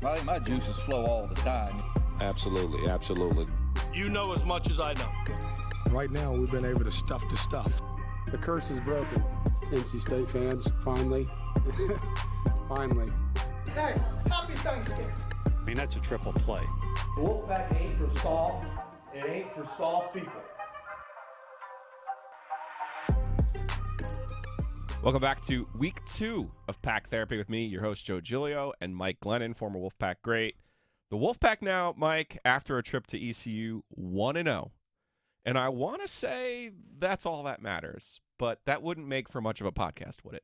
I think my juices flow all the time. Absolutely, absolutely. You know as much as I know. Right now, we've been able to stuff the stuff. The curse is broken. NC State fans, finally. Finally. Hey, happy Thanksgiving. I mean, that's a triple play. Wolfpack ain't for soft. It ain't for soft people. Welcome back to week 2 of Pack Therapy with me, your host, Joe Giglio, and Mike Glennon, former Wolfpack great. The Wolfpack now, Mike, after a trip to ECU, 1-0. And I want to say that's all that matters, but that wouldn't make for much of a podcast, would it?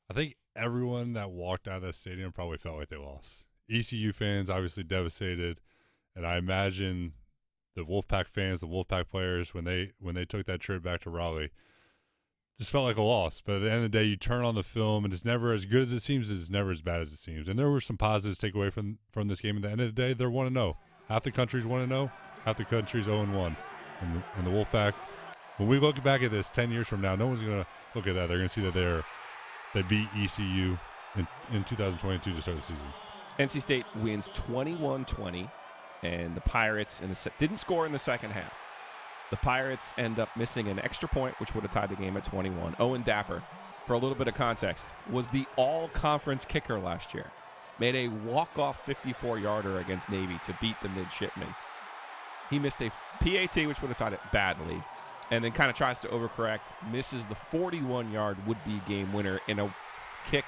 I think everyone that walked out of that stadium probably felt like they lost. ECU fans obviously devastated, and I imagine the Wolfpack fans, the Wolfpack players, when they took that trip back to Raleigh, just felt like a loss. But at the end of the day, you turn on the film, and it's never as good as it seems. It's never as bad as it seems. And there were some positives to take away from this game. At the end of the day, they're 1-0. Half the country's 1-0. Half the country's 0-1. And the Wolfpack, when we look back at this 10 years from now, no one's going to look at that. They're going to see that they beat ECU in 2022 to start the season. NC State wins 21-20, and the Pirates didn't score in the second half. The Pirates end up missing an extra point, which would have tied the game at 21. Owen Daffer, for a little bit of context, was the all-conference kicker last year. Made a walk-off 54-yarder against Navy to beat the midshipmen. He missed a PAT, which would have tied it badly, and then kind of tries to overcorrect, misses the 41-yard would-be game winner in a kick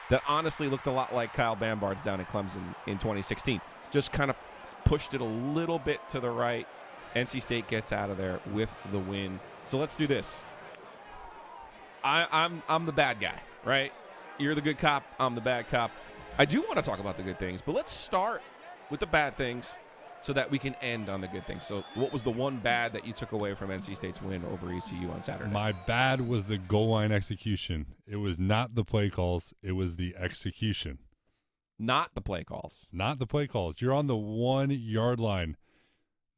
that honestly looked a lot like Kyle Bambard's down in Clemson in 2016. Just kind of pushed it a little bit to the right. NC State gets out of there with the win. So let's do this. I'm the bad guy, right? You're the good cop. I'm the bad cop. I do want to talk about the good things, but let's start with the bad things so that we can end on the good things. So what was the one bad that you took away from NC State's win over ECU on Saturday? My bad was the goal line execution. It was not the play calls. It was the execution. Not the play calls. Not the play calls. You're on the 1-yard line.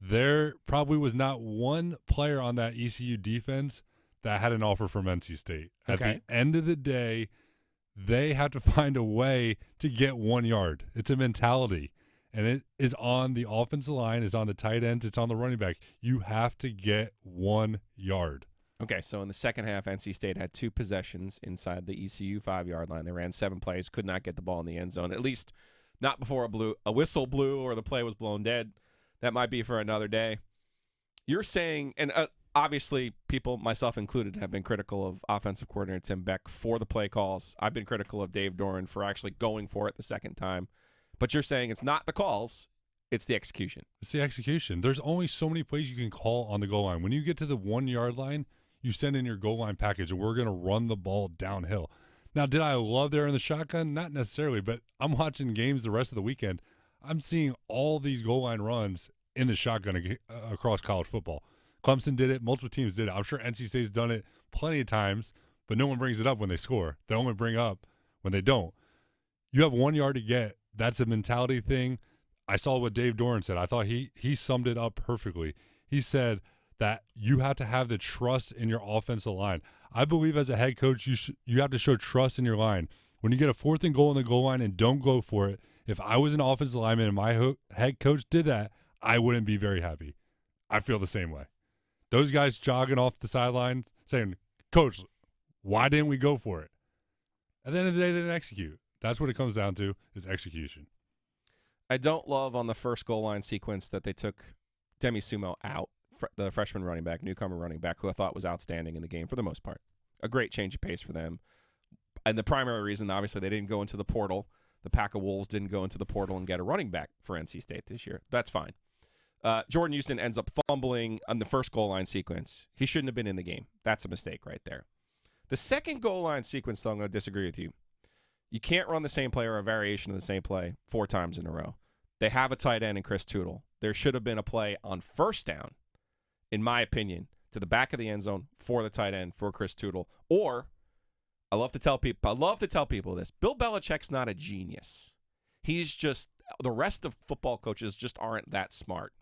There probably was not one player on that ECU defense that had an offer from NC State. At the end of the day, they have to find a way to get 1 yard. It's a mentality. And it is on the offensive line, it's on the tight ends, it's on the running back. You have to get 1 yard. Okay, so in the second half, NC State had 2 possessions inside the ECU 5-yard line. They ran 7 plays, could not get the ball in the end zone, at least not before a whistle blew or the play was blown dead. That might be for another day. You're saying, and obviously people, myself included, have been critical of offensive coordinator Tim Beck for the play calls. I've been critical of Dave Doran for actually going for it the second time. But you're saying it's not the calls, it's the execution. It's the execution. There's only so many plays you can call on the goal line. When you get to the 1 yard line, you send in your goal line package, and we're going to run the ball downhill. Now, did I love there in the shotgun? Not necessarily, but I'm watching games the rest of the weekend. I'm seeing all these goal line runs in the shotgun across college football. Clemson did it. Multiple teams did it. I'm sure NC State's done it plenty of times, but no one brings it up when they score. They only bring up when they don't. You have 1 yard to get. That's a mentality thing. I saw what Dave Doran said. I thought he summed it up perfectly. He said that you have to have the trust in your offensive line. I believe as a head coach, you have to show trust in your line. When you get a 4th and goal in the goal line and don't go for it, if I was an offensive lineman and my head coach did that, I wouldn't be very happy. I feel the same way. Those guys jogging off the sidelines saying, Coach, why didn't we go for it? At the end of the day, they didn't execute. That's what it comes down to, is execution. I don't love on the first goal line sequence that they took Demi Sumo out, the freshman running back, newcomer running back, who I thought was outstanding in the game for the most part. A great change of pace for them. And the primary reason, obviously, they didn't go into the portal. The Pack of Wolves didn't go into the portal and get a running back for NC State this year. That's fine. Jordan Houston ends up fumbling on the first goal line sequence. He shouldn't have been in the game. That's a mistake right there. The second goal line sequence, though, I'm going to disagree with you. You can't run the same play or a variation of the same play 4 times in a row. They have a tight end in Chris Tootle. There should have been a play on first down, in my opinion, to the back of the end zone for the tight end for Chris Tootle. Or, I love to tell people this. Bill Belichick's not a genius. He's just, the rest of football coaches just aren't that smart.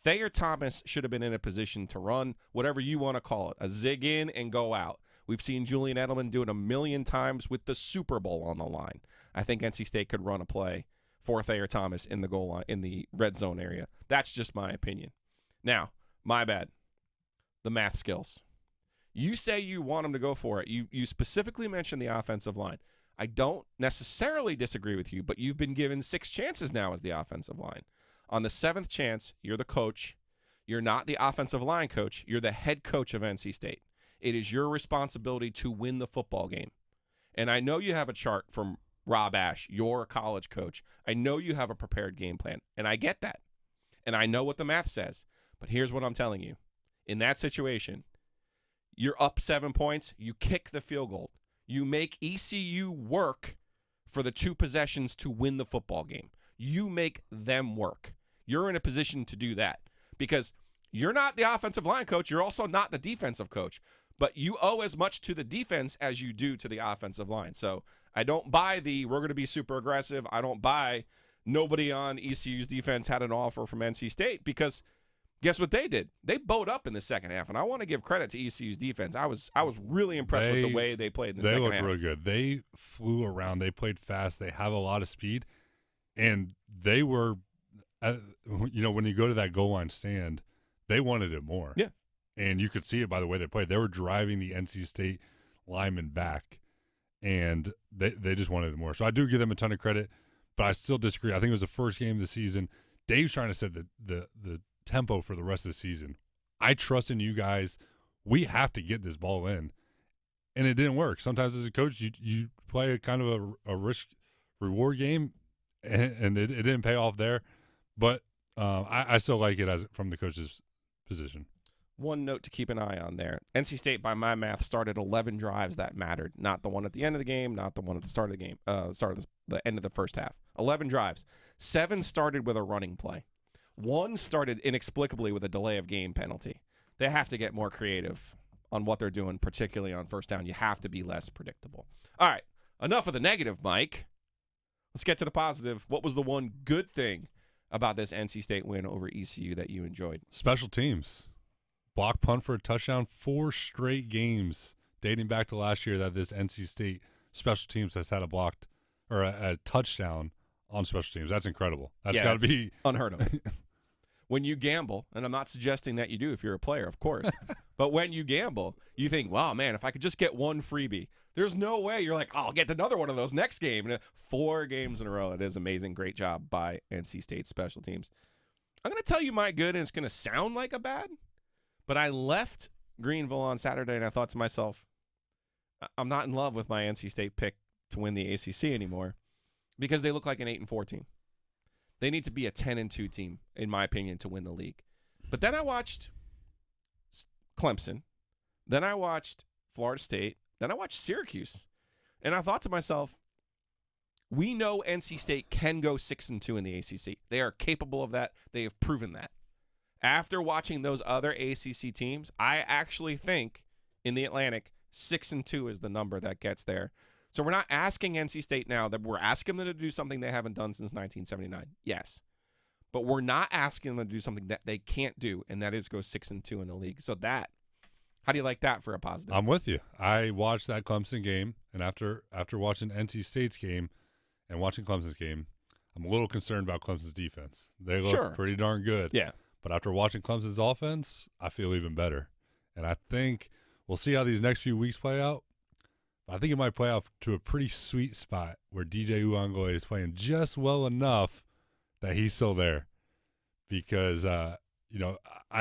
Thayer Thomas should have been in a position to run whatever you want to call it, a zig in and go out. We've seen Julian Edelman do it a million times with the Super Bowl on the line. I think NC State could run a play Forte or Thomas in the goal line, in the red zone area. That's just my opinion. Now, my bad. The math skills. You say you want them to go for it. You specifically mentioned the offensive line. I don't necessarily disagree with you, but you've been given 6 chances now as the offensive line. On the 7th chance, you're the coach. You're not the offensive line coach. You're the head coach of NC State. It is your responsibility to win the football game. And I know you have a chart from Rob Ash, your college coach. I know you have a prepared game plan, and I get that. And I know what the math says. But here's what I'm telling you. In that situation, you're up 7 points. You kick the field goal. You make ECU work for the 2 possessions to win the football game. You make them work. You're in a position to do that because you're not the offensive line coach. You're also not the defensive coach. But you owe as much to the defense as you do to the offensive line. So I don't buy we're going to be super aggressive. I don't buy nobody on ECU's defense had an offer from NC State because guess what they did? They bowed up in the second half, and I want to give credit to ECU's defense. I was really impressed with the way they played in the second half. They looked really good. They flew around. They played fast. They have a lot of speed, and they were, when you go to that goal line stand, they wanted it more. Yeah. And you could see it by the way they played. They were driving the NC State linemen back, and they just wanted it more. So I do give them a ton of credit, but I still disagree. I think it was the first game of the season. Dave's trying to set the tempo for the rest of the season. I trust in you guys. We have to get this ball in, and it didn't work. Sometimes as a coach, you play a kind of a risk-reward game, and it didn't pay off there. But I still like it as from the coach's position. One note to keep an eye on there. NC State, by my math, started 11 drives that mattered. Not the one at the end of the game, not the one at the start of the game, the end of the first half. 11 drives. 7 started with a running play. 1 started inexplicably with a delay of game penalty. They have to get more creative on what they're doing, particularly on first down. You have to be less predictable. All right, enough of the negative, Mike. Let's get to the positive. What was the one good thing about this NC State win over ECU that you enjoyed? Special teams. Block punt for a touchdown, 4 straight games dating back to last year that this NC State special teams has had a touchdown on special teams. That's incredible. That's got to be unheard of. When you gamble, and I'm not suggesting that you do if you're a player, of course, but when you gamble, you think, wow, man, if I could just get one freebie, there's no way you're like, I'll get another one of those next game. 4 games in a row. It is amazing. Great job by NC State special teams. I'm going to tell you my good, and it's going to sound like a bad. But I left Greenville on Saturday, and I thought to myself, I'm not in love with my NC State pick to win the ACC anymore because they look like an 8-4 team. They need to be a 10-2 team, in my opinion, to win the league. But then I watched Clemson. Then I watched Florida State. Then I watched Syracuse. And I thought to myself, we know NC State can go 6-2 in the ACC. They are capable of that. They have proven that. After watching those other ACC teams, I actually think in the Atlantic, 6-2 is the number that gets there. So we're not asking NC State now that we're asking them to do something they haven't done since 1979. Yes. But we're not asking them to do something that they can't do, and that is go 6-2 in the league. So how do you like that for a positive? I'm with you. I watched that Clemson game, and after watching NC State's game and watching Clemson's game, I'm a little concerned about Clemson's defense. They look pretty darn good. Yeah. But after watching Clemson's offense, I feel even better. And I think we'll see how these next few weeks play out. I think it might play out to a pretty sweet spot where DJ Uiagalelei is playing just well enough that he's still there. Because, I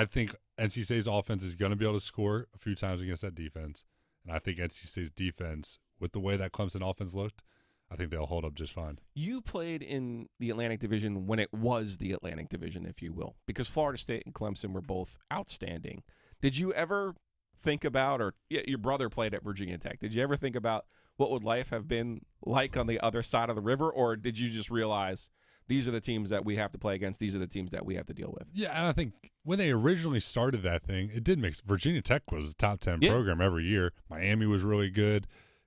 think NC State's offense is going to be able to score a few times against that defense. And I think NC State's defense, with the way that Clemson offense looked, I think they'll hold up just fine. You played in the Atlantic Division when it was the Atlantic Division, if you will, because Florida State and Clemson were both outstanding. Did you ever think about, or your brother played at Virginia Tech, did you ever think about what would life have been like on the other side of the river, or did you just realize these are the teams that we have to play against, these are the teams that we have to deal with? Yeah, and I think when they originally started that thing, it did make – Virginia Tech was a top 10 program every year. Miami was really good.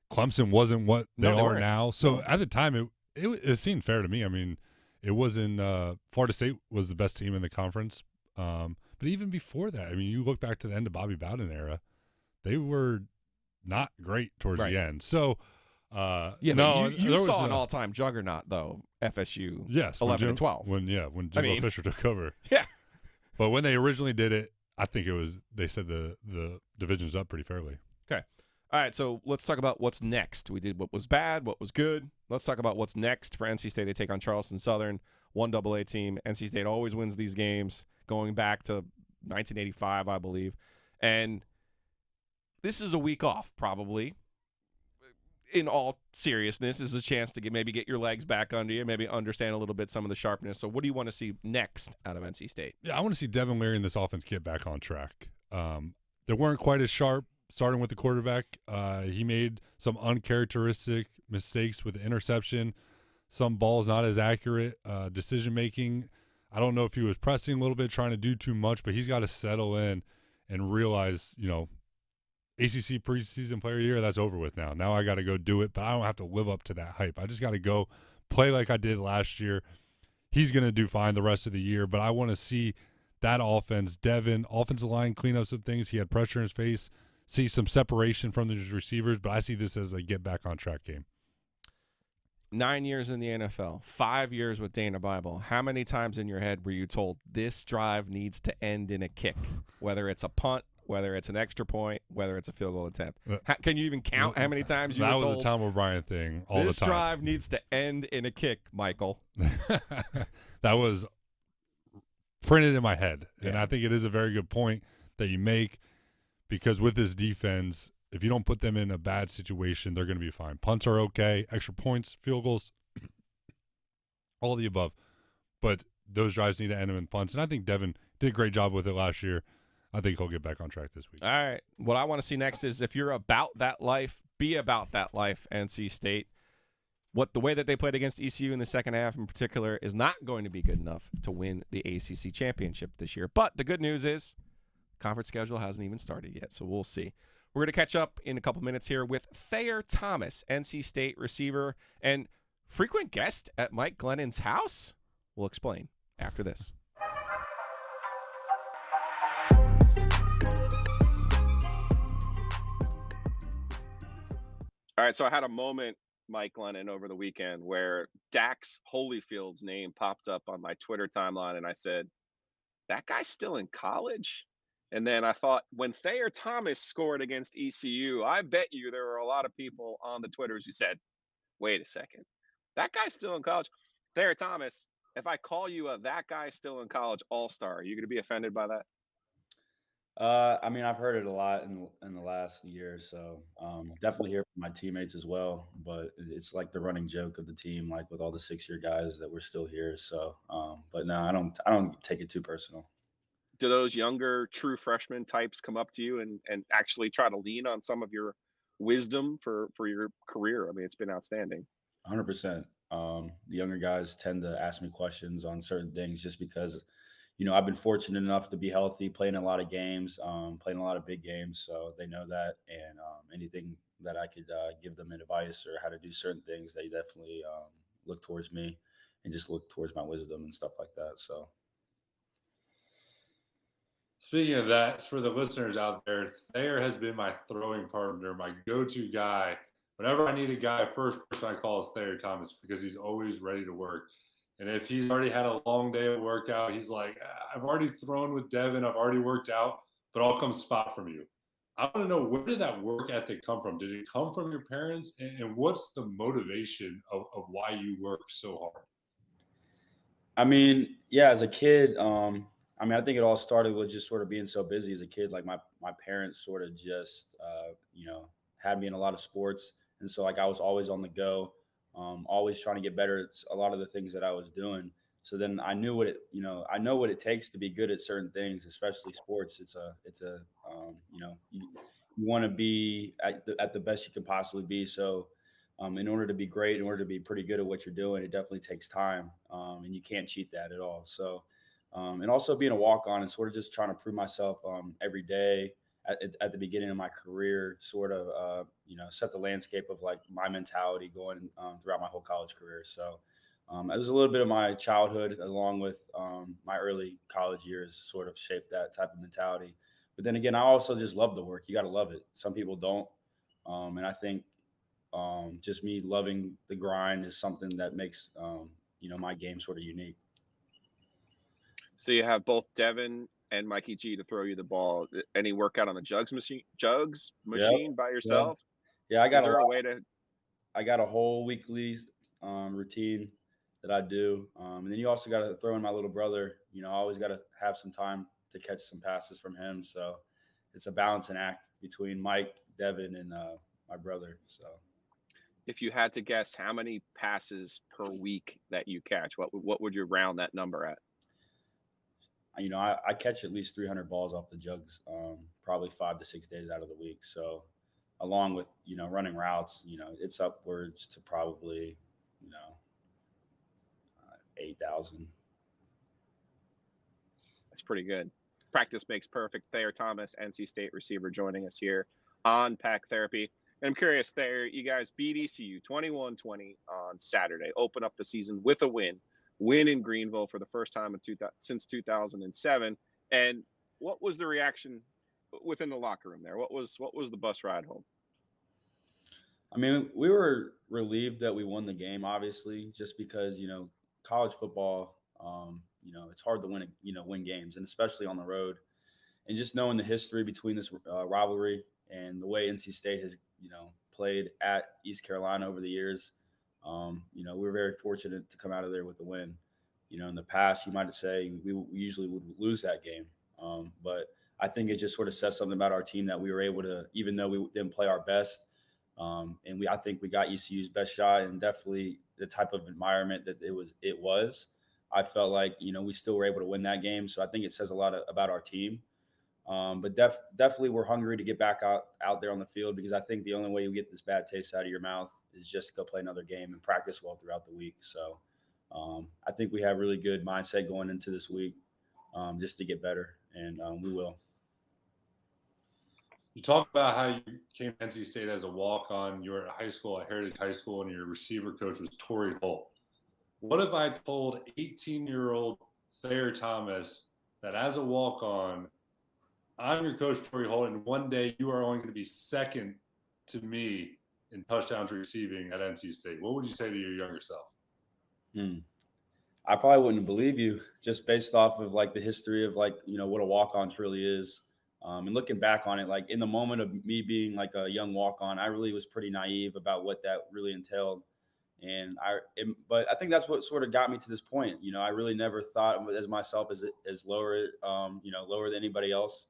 Clemson wasn't what they are now. So at the time, it seemed fair to me. I mean, it wasn't Florida State was the best team in the conference. But even before that, I mean, you look back to the end of Bobby Bowden era, they were not great towards the end. So Yeah, no, but you there was saw an all-time juggernaut though. FSU, yes, 11 and 12. When Jimbo Fisher took over. Yeah, but when they originally did it, I think they said the division's up pretty fairly. Okay. All right, so let's talk about what's next. We did what was bad, what was good. Let's talk about what's next for NC State. They take on Charleston Southern, 1AA team. NC State always wins these games, going back to 1985, I believe. And this is a week off, probably. In all seriousness, this is a chance to maybe get your legs back under you, maybe understand a little bit some of the sharpness. So what do you want to see next out of NC State? Yeah, I want to see Devin Leary and this offense get back on track. They weren't quite as sharp starting with the quarterback. He made some uncharacteristic mistakes with the interception, some balls not as accurate, decision-making. I don't know if he was pressing a little bit, trying to do too much, but he's got to settle in and realize, ACC preseason player of the year, that's over with now. Now I got to go do it, but I don't have to live up to that hype. I just got to go play like I did last year. He's going to do fine the rest of the year, but I want to see that offense, Devin, offensive line clean up some things. He had pressure in his face, see some separation from his receivers, but I see this as a get back on track game. 9 years in the NFL, 5 years with Dana Bible. How many times in your head were you told this drive needs to end in a kick, whether it's a punt, whether it's an extra point, whether it's a field goal attempt? Can you even count how many times you were told? That was a Tom O'Brien thing all the time. This drive needs to end in a kick, Michael. That was printed in my head, and Yeah. I think it is a very good point that you make, because with this defense, if you don't put them in a bad situation, they're going to be fine. Punts are okay, extra points, field goals, all of the above. But those drives need to end in punts, and I think Devin did a great job with it last year. I think he'll get back on track this week. All right. What I want to see next is if you're about that life, be about that life, NC State. The way that they played against ECU in the second half in particular is not going to be good enough to win the ACC championship this year. But the good news is conference schedule hasn't even started yet, so we'll see. We're going to catch up in a couple minutes here with Thayer Thomas, NC State receiver and frequent guest at Mike Glennon's house. We'll explain after this. All right, so I had a moment, Mike Glennon, over the weekend where Dax Holyfield's name popped up on my Twitter timeline, and I said, that guy's still in college? And then I thought, when Thayer Thomas scored against ECU, I bet you there were a lot of people on the Twitters who said, wait a second, that guy's still in college? Thayer Thomas, if I call you that guy's still in college all-star, are you going to be offended by that? I mean, I've heard it a lot in the last year, so definitely hear from my teammates as well. But it's like the running joke of the team, like with all the 6-year guys that we're still here. So, but no, I don't take it too personal. Do those younger true freshman types come up to you and actually try to lean on some of your wisdom for your career? I mean, it's been outstanding. 100%. The younger guys tend to ask me questions on certain things just because, I've been fortunate enough to be healthy, playing a lot of games, playing a lot of big games. So they know that. And anything that I could give them advice or how to do certain things, they definitely look towards me and just look towards my wisdom and stuff like that. So. Speaking of that, for the listeners out there, Thayer has been my throwing partner, my go-to guy. Whenever I need a guy, first person I call is Thayer Thomas because he's always ready to work. And if he's already had a long day of workout, he's like, I've already thrown with Devin, I've already worked out, but I'll come spot from you. I want to know, where did that work ethic come from? Did it come from your parents? And what's the motivation of why you work so hard? I mean, yeah, as a kid, I think it all started with just sort of being so busy as a kid. Like my parents sort of just, had me in a lot of sports. And so like I was always on the go, always trying to get better at a lot of the things that I was doing. So then I knew I know what it takes to be good at certain things, especially sports. You want to be at the best you can possibly be. So in order to be great, in order to be pretty good at what you're doing, it definitely takes time. And you can't cheat that at all. So, and also being a walk-on and sort of just trying to prove myself every day at the beginning of my career, sort of, set the landscape of like my mentality going throughout my whole college career. So it was a little bit of my childhood along with my early college years sort of shaped that type of mentality. But then again, I also just love the work. You got to love it. Some people don't. And I think just me loving the grind is something that makes, my game sort of unique. So you have both Devin and Mikey G to throw you the ball. Any workout on the jugs machine Yep. by Yep. yourself? Yeah, Is there a way to? I got a whole weekly routine that I do. And then you also got to throw in my little brother. I always got to have some time to catch some passes from him. So it's a balancing act between Mike, Devin, and my brother. So If you had to guess how many passes per week that you catch, what would you round that number at? I catch at least 300 balls off the jugs, probably 5 to 6 days out of the week. So along with, running routes, it's upwards to probably, 8,000. That's pretty good. Practice makes perfect. Thayer Thomas, NC State receiver, joining us here on Pack Therapy. And I'm curious, Thayer, you guys beat ECU 21-20 on Saturday. Open up the season with a win in Greenville for the first time since 2007. And what was the reaction within the locker room there? What was the bus ride home? I mean, we were relieved that we won the game, obviously, just because, college football, it's hard to win games, and especially on the road. And just knowing the history between this rivalry and the way NC State has, played at East Carolina over the years, we were very fortunate to come out of there with a win. In the past, you might say we usually would lose that game. But I think it just sort of says something about our team that we were able to, even though we didn't play our best, and I think we got ECU's best shot, and definitely the type of environment that it was. I felt like, we still were able to win that game. So I think it says a lot about our team. But definitely we're hungry to get back out there on the field, because I think the only way you get this bad taste out of your mouth is just go play another game and practice well throughout the week. So I think we have really good mindset going into this week, just to get better, and we will. You talk about how you came to NC State as a walk-on. You were at high school, at Heritage High School, and your receiver coach was Torrey Holt. What if I told 18-year-old Thayer Thomas that as a walk-on, I'm your coach, Torrey Holt, and one day you are only going to be second to me in touchdowns receiving at NC State? What would you say to your younger self? I probably wouldn't believe you, just based off of like the history of what a walk-on truly is. And looking back on it, like in the moment of me being like a young walk-on, I really was pretty naive about what that really entailed. But I think that's what sort of got me to this point. I really never thought as myself as lower, lower than anybody else.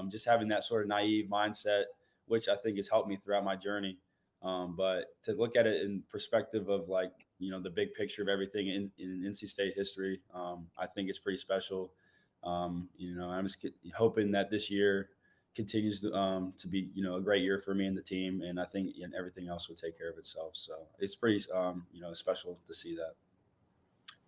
Just having that sort of naive mindset, which I think has helped me throughout my journey. But to look at it in perspective of the big picture of everything in NC State history, I think it's pretty special. I'm just hoping that this year continues to be, a great year for me and the team. And I think everything else will take care of itself. So it's pretty, special to see that.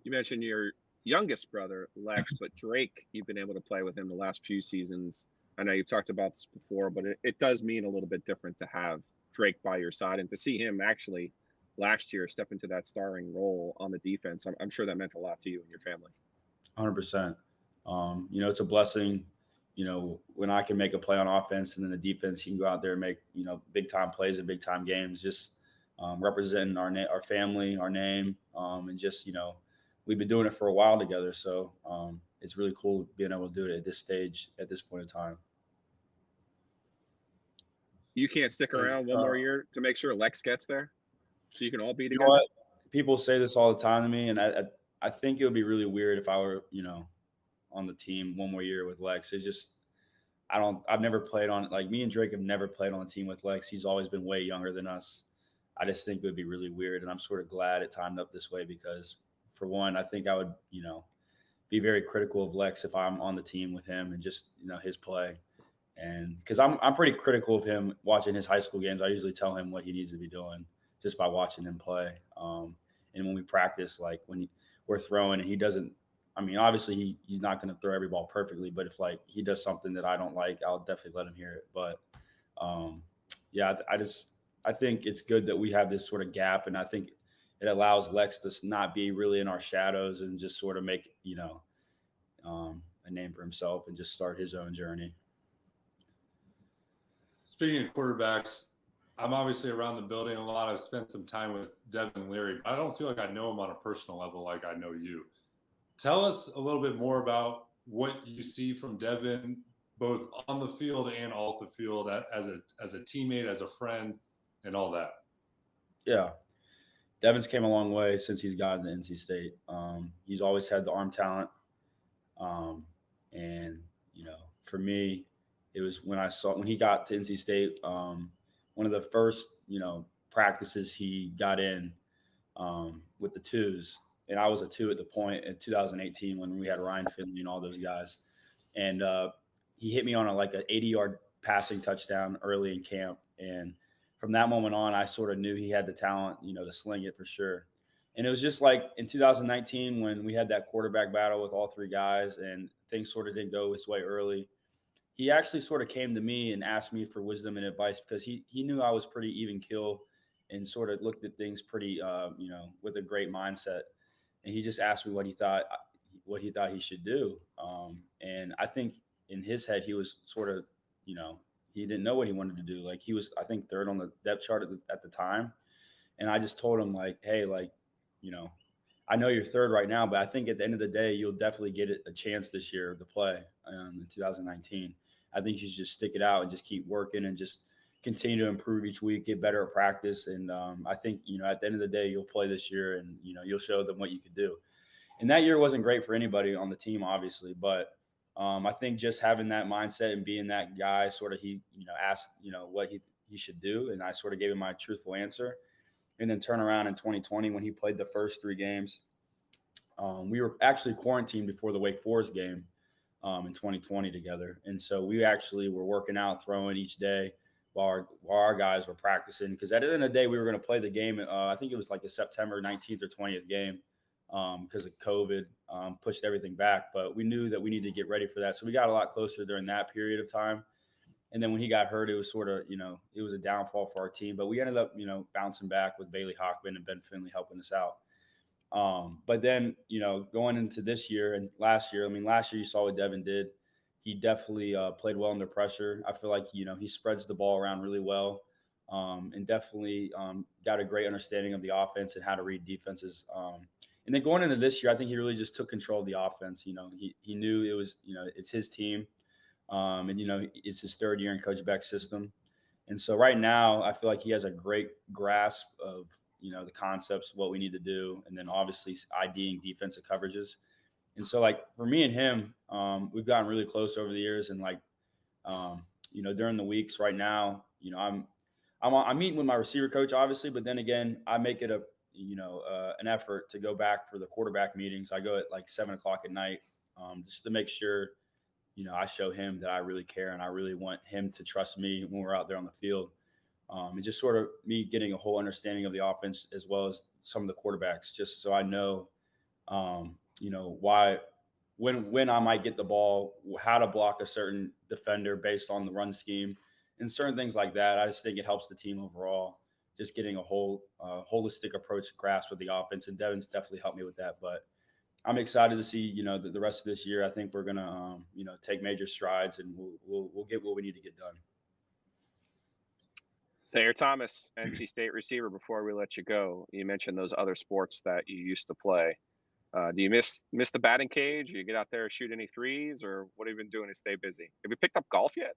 You mentioned your youngest brother, Lex, but Drake, you've been able to play with him the last few seasons. I know you've talked about this before, but it does mean a little bit different to have Drake by your side and to see him actually last year step into that starring role on the defense. I'm sure that meant a lot to you and your family. 100%. It's a blessing, when I can make a play on offense and then the defense can go out there and make, big time plays and big time games, just representing our family, our name, and just, we've been doing it for a while together. So it's really cool being able to do it at this stage, at this point in time. You can't stick around one more year to make sure Lex gets there so you can all be together? You know what? People say this all the time to me, and I think it would be really weird if I were, on the team one more year with Lex. It's just, I've never played on, me and Drake have never played on a team with Lex. He's always been way younger than us. I just think it would be really weird. And I'm sort of glad it timed up this way because, for one, I think I would, be very critical of Lex if I'm on the team with him and just, his play. And because I'm pretty critical of him watching his high school games. I usually tell him what he needs to be doing just by watching him play. And when we practice, when we're throwing and he doesn't, obviously he's not going to throw every ball perfectly, but if he does something that I don't like, I'll definitely let him hear it. But I think it's good that we have this sort of gap, and I think it allows Lex to not be really in our shadows and just sort of make, a name for himself and just start his own journey. Speaking of quarterbacks, I'm obviously around the building a lot. I've spent some time with Devin Leary, but I don't feel like I know him on a personal level like I know you. Tell us a little bit more about what you see from Devin, both on the field and off the field, as a teammate, as a friend, and all that. Yeah. Devin's came a long way since he's gotten to NC State. He's always had the arm talent. And, for me, it was when he got to NC State, one of the first, practices he got in with the twos. And I was a two at the point in 2018 when we had Ryan Finley and all those guys. And he hit me on an 80-yard passing touchdown early in camp. And from that moment on, I sort of knew he had the talent, to sling it for sure. And it was just like in 2019 when we had that quarterback battle with all three guys and things sort of didn't go his way early. He actually sort of came to me and asked me for wisdom and advice because he knew I was pretty even keel and sort of looked at things pretty, with a great mindset. And he just asked me what he thought he should do. And I think in his head, he was sort of, he didn't know what he wanted to do. Like he was, I think, third on the depth chart at the time. And I just told him hey, I know you're third right now, but I think at the end of the day, you'll definitely get a chance this year to play in 2019. I think you should just stick it out and just keep working and just continue to improve each week, get better at practice. And I think, at the end of the day, you'll play this year and, you'll show them what you could do. And that year wasn't great for anybody on the team, obviously, but I think just having that mindset and being that guy, sort of he asked, what he should do. And I sort of gave him my truthful answer. And then turn around in 2020 when he played the first 3 games. We were actually quarantined before the Wake Forest game in 2020 together. And so we actually were working out, throwing each day while our guys were practicing. Because at the end of the day, we were going to play the game. I think it was like a September 19th or 20th game because of COVID pushed everything back. But we knew that we needed to get ready for that. So we got a lot closer during that period of time. And then when he got hurt, it was sort of, it was a downfall for our team. But we ended up, bouncing back with Bailey Hockman and Ben Finley helping us out. But then, going into this year and last year you saw what Devin did. He definitely played well under pressure. I feel like, he spreads the ball around really well and definitely got a great understanding of the offense and how to read defenses. And then going into this year, I think he really just took control of the offense. He knew it was, it's his team. And, it's his third year in Coach Beck's system. And so right now I feel like he has a great grasp of, the concepts, what we need to do. And then obviously IDing defensive coverages. And so for me and him, we've gotten really close over the years. And during the weeks right now, I'm meeting with my receiver coach, obviously, but then again, I make it an effort to go back for the quarterback meetings. I go at 7:00 at night just to make sure, I show him that I really care and I really want him to trust me when we're out there on the field. And just sort of me getting a whole understanding of the offense as well as some of the quarterbacks, just so I know, why, when I might get the ball, how to block a certain defender based on the run scheme and certain things like that. I just think it helps the team overall, just getting a whole holistic approach to grasp with the offense. And Devin's definitely helped me with that. But I'm excited to see, the rest of this year. I think we're going to, take major strides and we'll get what we need to get done. Thayer Thomas, NC State receiver, before we let you go, you mentioned those other sports that you used to play. Do you miss the batting cage? Do you get out there and shoot any threes, or what have you been doing to stay busy? Have you picked up golf yet?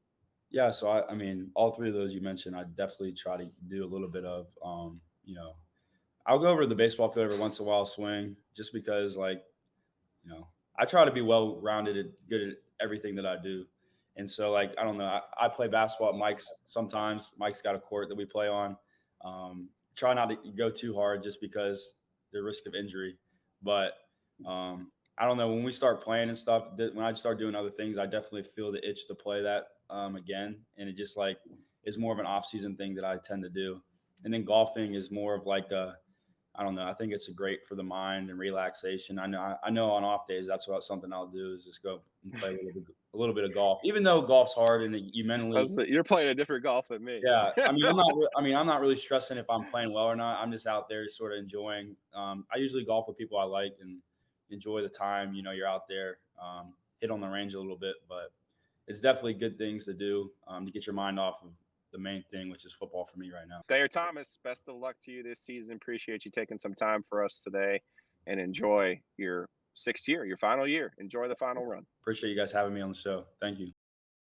Yeah, so I mean, all three of those you mentioned, I definitely try to do a little bit of, I'll go over to the baseball field every once in a while, swing, just because I try to be well-rounded and good at everything that I do. And so, I don't know, I play basketball at Mike's sometimes. Mike's got a court that we play on. Try not to go too hard just because the risk of injury. But I don't know, when we start playing and stuff, when I start doing other things, I definitely feel the itch to play that again. And it just is more of an off-season thing that I tend to do. And then golfing is more of I don't know, I think it's great for the mind and relaxation. I know on off days, that's something I'll do is just go and play a little bit of golf, even though golf's hard and you mentally. You're playing a different golf than me. Yeah. I'm not really stressing if I'm playing well or not. I'm just out there sort of enjoying. I usually golf with people I like and enjoy the time. You're out there, hit on the range a little bit, but it's definitely good things to do to get your mind off of, the main thing, which is football for me right now. Thayer Thomas, best of luck to you this season. Appreciate you taking some time for us today, and enjoy your 6th year, your final year. Enjoy the final run. Appreciate you guys having me on the show. Thank you.